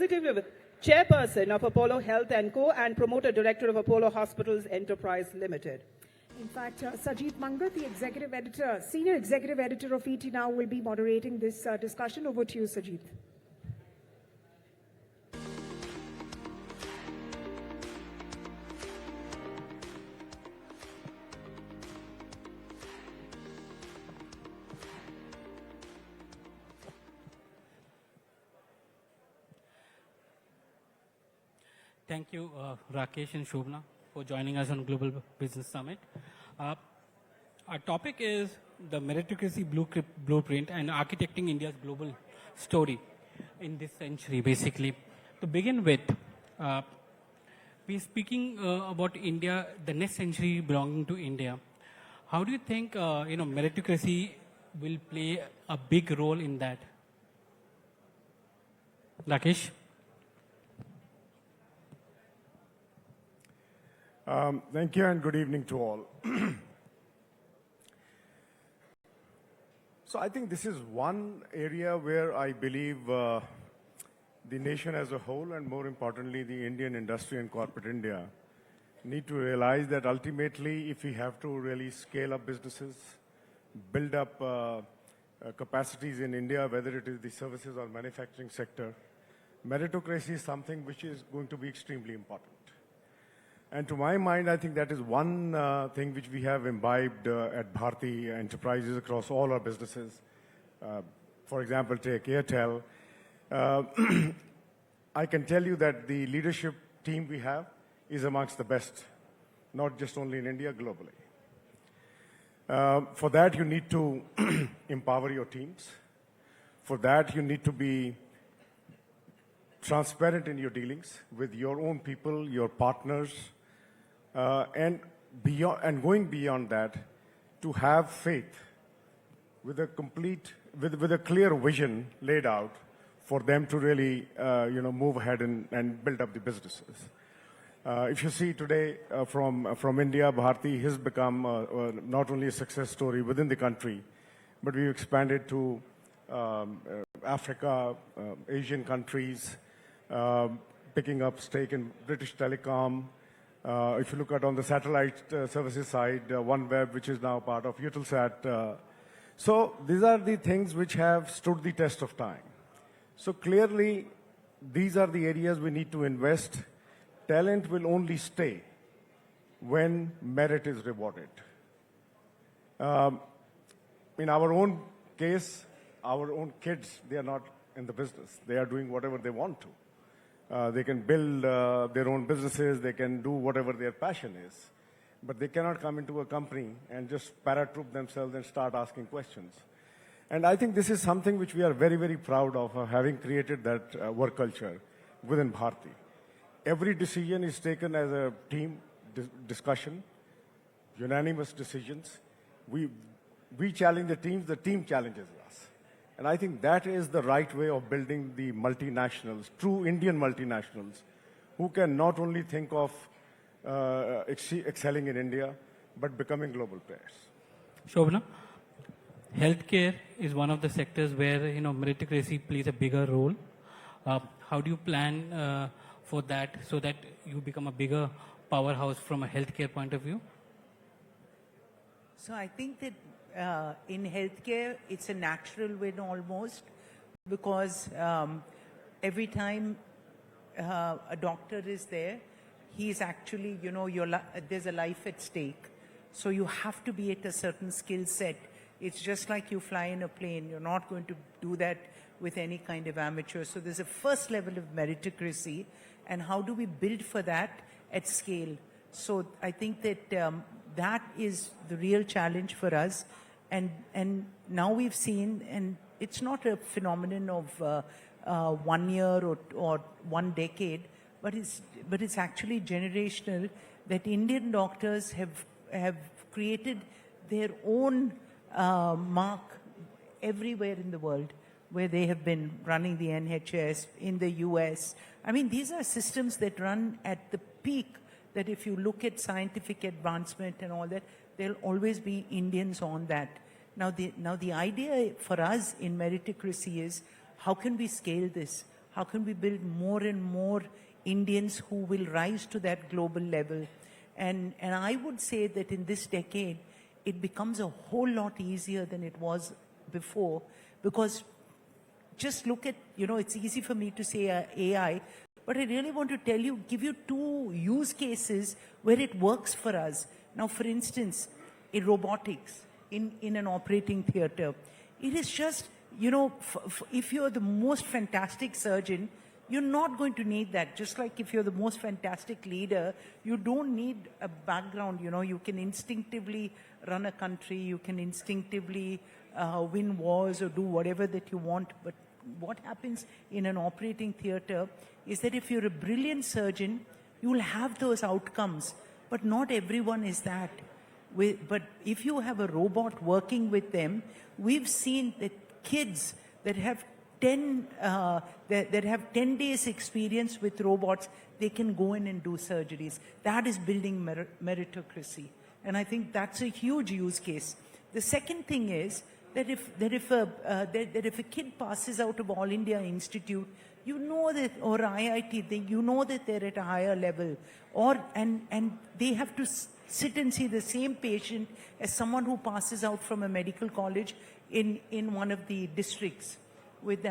Executive Chairperson of Apollo Health & Co. and Promoter Director of Apollo Hospitals Enterprise Limited. In fact, Sajit Mangat, the Executive Editor, Senior Executive Editor of ET Now, will be moderating this discussion. Over to you, Sajit. Thank you, Rakesh and Shobana, for joining us on Global Business Summit. Our topic is the meritocracy blueprint and architecting India's global story in this century, basically. To begin with, we're speaking about India, the next century belonging to India. How do you think, meritocracy will play a big role in that? Rakesh? Thank you and good evening to all. So I think this is one area where I believe the nation as a whole, and more importantly the Indian industry and corporate India, need to realize that ultimately if we have to really scale up businesses, build up capacities in India, whether it is the services or manufacturing sector, meritocracy is something which is going to be extremely important. And to my mind, I think that is one thing which we have imbibed at Bharti Enterprises across all our businesses. For example, take Airtel. I can tell you that the leadership team we have is amongst the best, not just only in India, globally. For that, you need to empower your teams. For that, you need to be transparent in your dealings with your own people, your partners, and going beyond that, to have faith with a clear vision laid out for them to really move ahead and build up the businesses. If you see today from India, Bharti has become not only a success story within the country, but we've expanded to Africa, Asian countries, picking up stake in British Telecom. If you look at on the satellite services side, OneWeb, which is now part of Eutelsat. So these are the things which have stood the test of time. So clearly, these are the areas we need to invest. Talent will only stay when merit is rewarded. In our own case, our own kids, they are not in the business. They are doing whatever they want to. They can build their own businesses, they can do whatever their passion is. But they cannot come into a company and just paratroop themselves and start asking questions. And I think this is something which we are very, very proud of having created that work culture within Bharti. Every decision is taken as a team discussion, unanimous decisions. We challenge the team challenges us. And I think that is the right way of building the multinationals, true Indian multinationals, who can not only think of excelling in India, but becoming global players. Shobana, healthcare is one of the sectors where meritocracy plays a bigger role. How do you plan for that so that you become a bigger powerhouse from a healthcare point of view? So I think that in healthcare, it's a natural win almost, because every time a doctor is there, he's actually, there's a life at stake. So you have to be at a certain skill set. It's just like you fly in a plane. You're not going to do that with any kind of amateur. So there's a first level of meritocracy. And how do we build for that at scale? So I think that that is the real challenge for us. And now we've seen, and it's not a phenomenon of 1 year or 1 decade, but it's actually generational, that Indian doctors have created their own mark everywhere in the world, where they have been running the NHS, in the US. I mean, these are systems that run at the peak, that if you look at scientific advancement and all that, there'll always be Indians on that. Now the idea for us in meritocracy is, how can we scale this? How can we build more and more Indians who will rise to that global level? And I would say that in this decade, it becomes a whole lot easier than it was before, because just look at, it's easy for me to say AI, but I really want to give you two use cases where it works for us. Now, for instance, in robotics, in an operating theater, it is just, if you're the most fantastic surgeon, you're not going to need that. Just like if you're the most fantastic leader, you don't need a background. You can instinctively run a country, you can instinctively win wars or do whatever that you want. But what happens in an operating theater is that if you're a brilliant surgeon, you will have those outcomes. But not everyone is that. But if you have a robot working with them, we've seen that kids that have 10 days experience with robots, they can go in and do surgeries. That is building meritocracy. And I think that's a huge use case. The second thing is that if a kid passes out of All India Institute, or IIT, you know that they're at a higher level, and they have to sit and see the same patient as someone who passes out from a medical college in one of the districts. With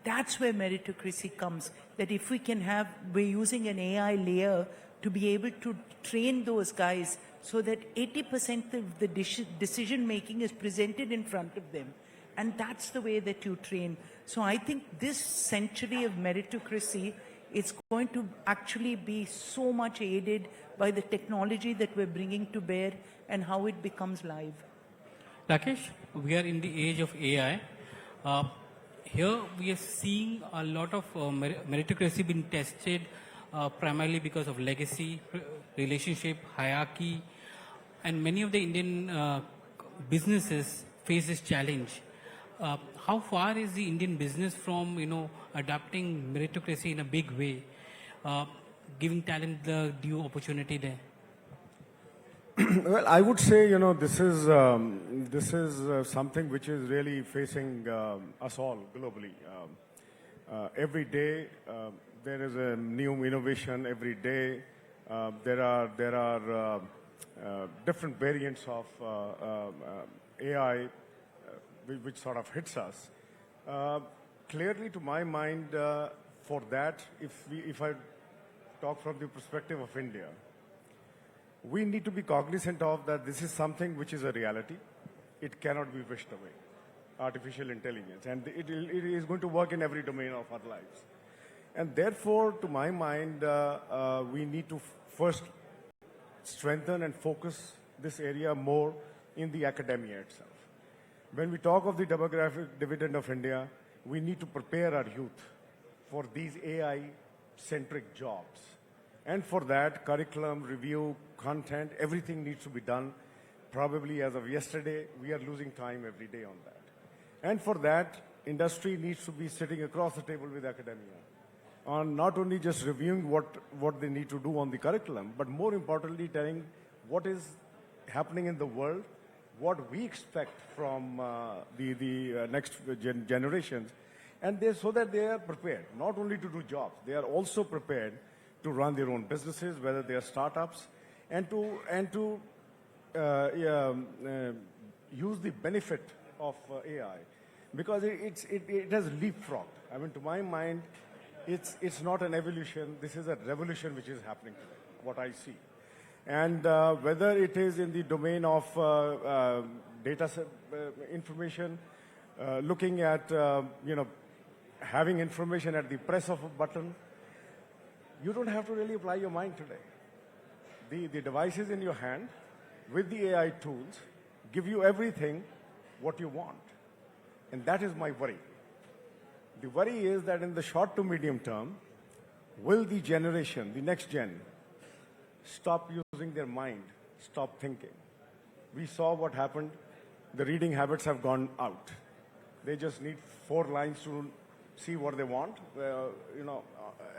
that's where meritocracy comes. That if we're using an AI layer to be able to train those guys so that 80% of the decision making is presented in front of them. And that's the way that you train. So I think this century of meritocracy is going to actually be so much aided by the technology that we're bringing to bear and how it becomes live. Rakesh, we are in the age of AI. Here we are seeing a lot of meritocracy being tested primarily because of legacy, relationship, hierarchy, and many of the Indian businesses face this challenge. How far is the Indian business from, adapting meritocracy in a big way, giving talent the due opportunity there? Well, I would say, this is something which is really facing us all globally. Every day there is a new innovation. Every day there are different variants of AI which sort of hits us. Clearly, to my mind, for that, if I talk from the perspective of India, we need to be cognizant of that this is something which is a reality. It cannot be wished away. Artificial intelligence. And it is going to work in every domain of our lives. And therefore, to my mind, we need to first strengthen and focus this area more in the academia itself. When we talk of the demographic dividend of India, we need to prepare our youth for these AI-centric jobs. And for that, curriculum, review, content, everything needs to be done. Probably as of yesterday, we are losing time every day on that. And for that, industry needs to be sitting across the table with academia on not only just reviewing what they need to do on the curriculum, but more importantly, telling what is happening in the world, what we expect from the next generations, and so that they are prepared, not only to do jobs, they are also prepared to run their own businesses, whether they are startups, and to use the benefit of AI, because it has leapfrogged. I mean, to my mind, it's not an evolution. This is a revolution which is happening today, what I see. And whether it is in the domain of data information, looking at, having information at the press of a button, you don't have to really apply your mind today. The devices in your hand with the AI tools give you everything what you want. And that is my worry. The worry is that in the short to medium term, will the generation, the next gen, stop using their mind, stop thinking? We saw what happened. The reading habits have gone out. They just need 4 lines to see what they want.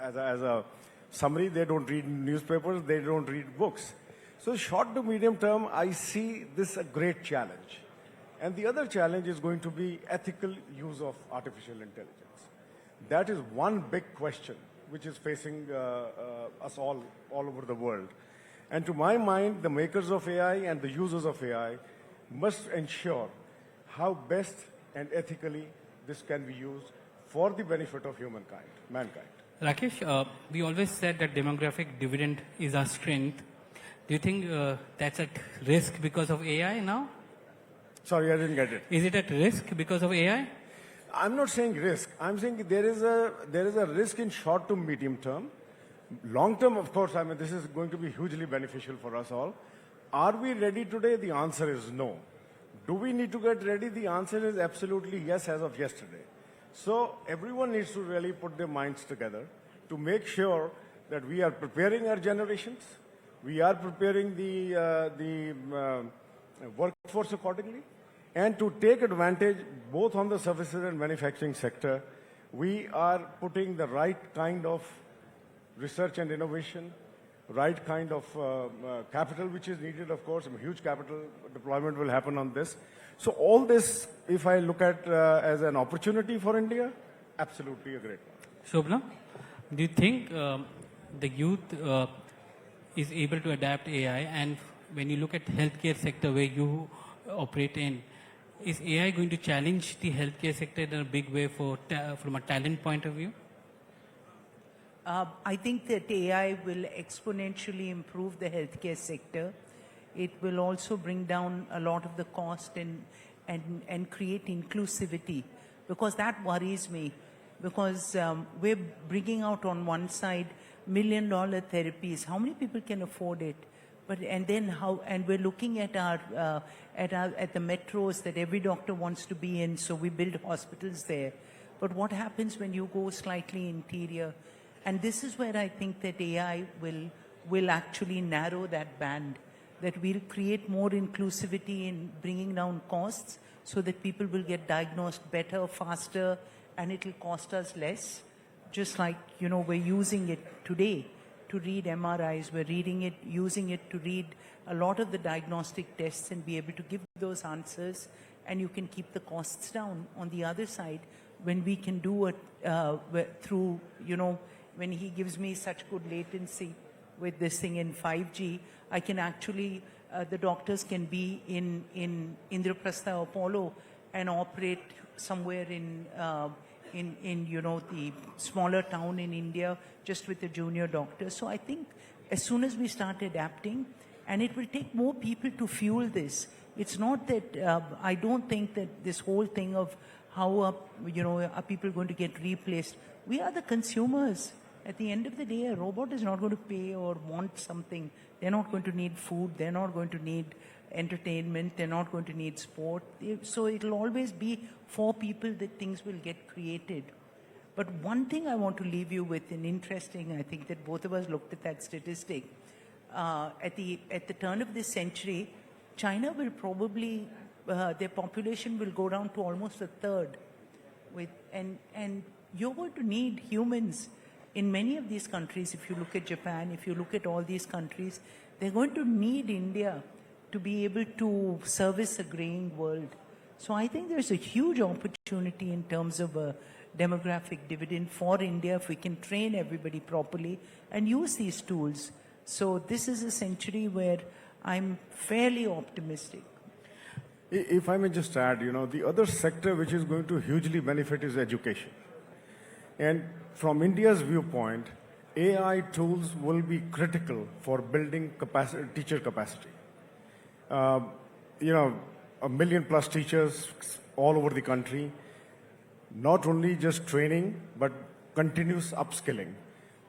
As a summary, they don't read newspapers, they don't read books. So short to medium term, I see this a great challenge. And the other challenge is going to be ethical use of artificial intelligence. That is one big question which is facing us all over the world. And to my mind, the makers of AI and the users of AI must ensure how best and ethically this can be used for the benefit of mankind. Rakesh, we always said that demographic dividend is our strength. Do you think that's at risk because of AI now? Sorry, I didn't get it. Is it at risk because of AI? I'm not saying risk. I'm saying there is a risk in short to medium term. Long term, of course, I mean, this is going to be hugely beneficial for us all. Are we ready today? The answer is no. Do we need to get ready? The answer is absolutely yes as of yesterday. So everyone needs to really put their minds together to make sure that we are preparing our generations, we are preparing the workforce accordingly, and to take advantage both on the services and manufacturing sector, we are putting the right kind of research and innovation, right kind of capital which is needed, of course. A huge capital deployment will happen on this. So all this, if I look at as an opportunity for India, absolutely a great one. Shobana, do you think the youth is able to adapt AI? And when you look at healthcare sector where you operate in, is AI going to challenge the healthcare sector in a big way from a talent point of view? I think that AI will exponentially improve the healthcare sector. It will also bring down a lot of the cost and create inclusivity, because that worries me. Because we're bringing out on one side $1 million therapies. How many people can afford it? And we're looking at at the metros that every doctor wants to be in, so we build hospitals there. But what happens when you go slightly interior? And this is where I think that AI will actually narrow that band, that we'll create more inclusivity in bringing down costs so that people will get diagnosed better, faster, and it'll cost us less. Just like, we're using it today to read MRIs, we're using it to read a lot of the diagnostic tests and be able to give those answers, and you can keep the costs down. On the other side, when we can do it through, when he gives me such good latency with this thing in 5G, I can actually, the doctors can be in Indraprastha Apollo and operate somewhere in the smaller town in India just with a junior doctor. So I think as soon as we start adapting, and it will take more people to fuel this. It's not that, I don't think that this whole thing of how are people going to get replaced? We are the consumers. At the end of the day, a robot is not going to pay or want something. They're not going to need food. They're not going to need entertainment. They're not going to need sport. So it'll always be for people that things will get created. But one thing I want to leave you with, and interesting, I think that both of us looked at that statistic. At the turn of this century, China will probably, their population will go down to almost a third. And you're going to need humans in many of these countries. If you look at Japan, if you look at all these countries, they're going to need India to be able to service a graying world. So I think there's a huge opportunity in terms of a demographic dividend for India if we can train everybody properly and use these tools. So this is a century where I'm fairly optimistic. If I may just add, the other sector which is going to hugely benefit is education. And from India's viewpoint, AI tools will be critical for building teacher capacity. 1 million plus teachers all over the country, not only just training, but continuous upskilling.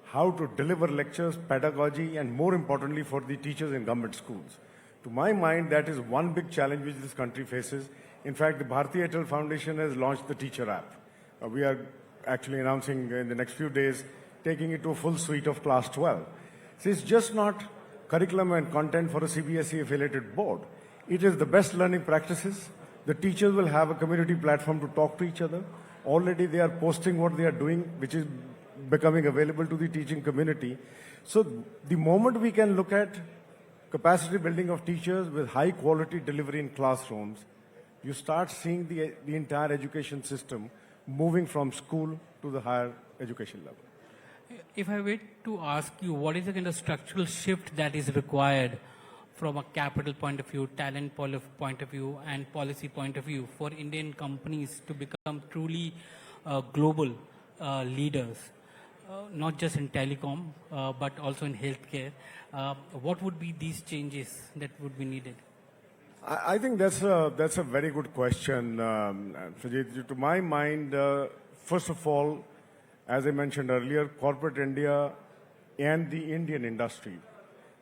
How to deliver lectures, pedagogy, and more importantly for the teachers in government schools. To my mind, that is one big challenge which this country faces. In fact, the Bharti Foundation has launched the teacher app. We are actually announcing in the next few days, taking it to a full suite of class 12. So it's just not curriculum and content for a CBSE affiliated board. It is the best learning practices. The teachers will have a community platform to talk to each other. Already they are posting what they are doing, which is becoming available to the teaching community. So the moment we can look at capacity building of teachers with high quality delivery in classrooms, you start seeing the entire education system moving from school to the higher education level. If I were to ask you, what is the kind of structural shift that is required from a capital point of view, talent point of view, and policy point of view for Indian companies to become truly global leaders, not just in telecom, but also in healthcare? What would be these changes that would be needed? I think that's a very good question, Sajid. To my mind, first of all, as I mentioned earlier, corporate India and the Indian industry,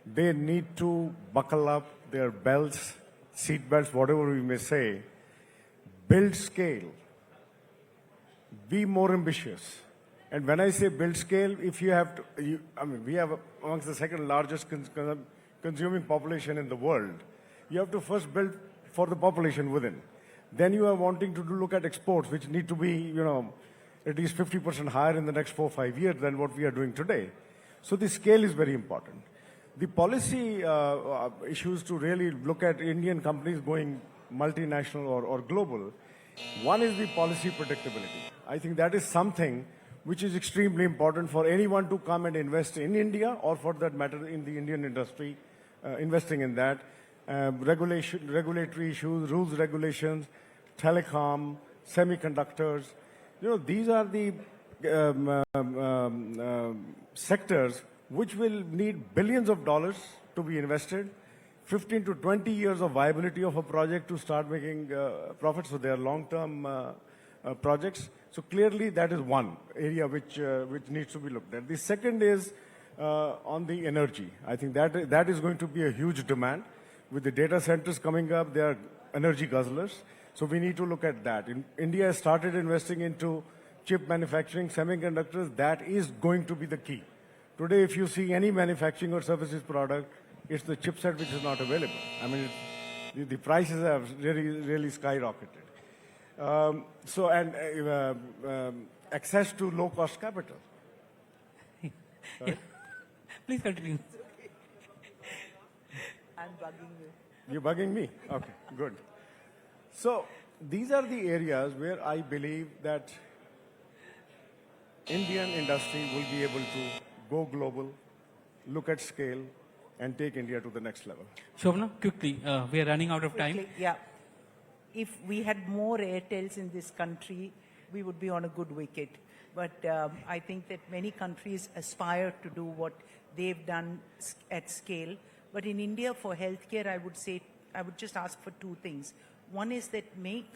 they need to buckle up their belts, seat belts, whatever we may say, build scale, be more ambitious. And when I say build scale, if you have to, we have amongst the second largest consuming population in the world. You have to first build for the population within. Then you are wanting to look at exports, which need to be, at least 50% higher in the next 4 or 5 years than what we are doing today. So the scale is very important. The policy issues to really look at Indian companies going multinational or global, one is the policy predictability. I think that is something which is extremely important for anyone to come and invest in India, or for that matter in the Indian industry, investing in that. Regulatory issues, rules, regulations, telecom, semiconductors. These are the sectors which will need billions of dollars to be invested, 15 to 20 years of viability of a project to start making profits. So they are long-term projects. So clearly that is one area which needs to be looked at. The second is on the energy. I think that is going to be a huge demand. With the data centers coming up, they are energy guzzlers. So we need to look at that. India has started investing into chip manufacturing, semiconductors. That is going to be the key. Today, if you see any manufacturing or services product, it's the chipset which is not available. I mean, the prices have really skyrocketed. Access to low-cost capital. Yeah. Please continue. I'm bugging you. You're bugging me? Okay, good. So these are the areas where I believe that Indian industry will be able to go global, look at scale, and take India to the next level. Shobana, quickly, we are running out of time. Quickly, yeah. If we had more Airtels in this country, we would be on a good wicket. But I think that many countries aspire to do what they've done at scale. But in India, for healthcare, I would just ask for two things. One is that make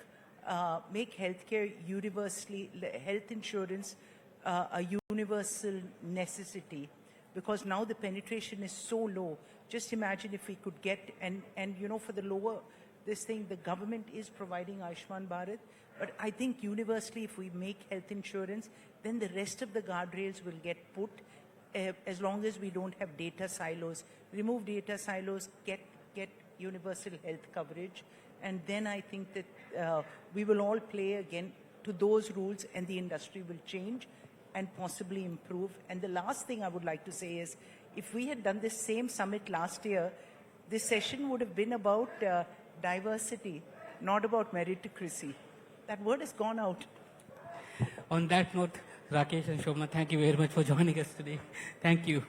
healthcare universally, health insurance a universal necessity, because now the penetration is so low. Just imagine if we could get, and for the lower, this thing, the government is providing Ayushman Bharat, but I think universally if we make health insurance, then the rest of the guardrails will get put, as long as we don't have data silos. Remove data silos, get universal health coverage, and then I think that we will all play again to those rules, and the industry will change and possibly improve. And the last thing I would like to say is, if we had done this same summit last year, this session would have been about diversity, not about meritocracy. That word has gone out. On that note, Rakesh and Shobana, thank you very much for joining us today. Thank you.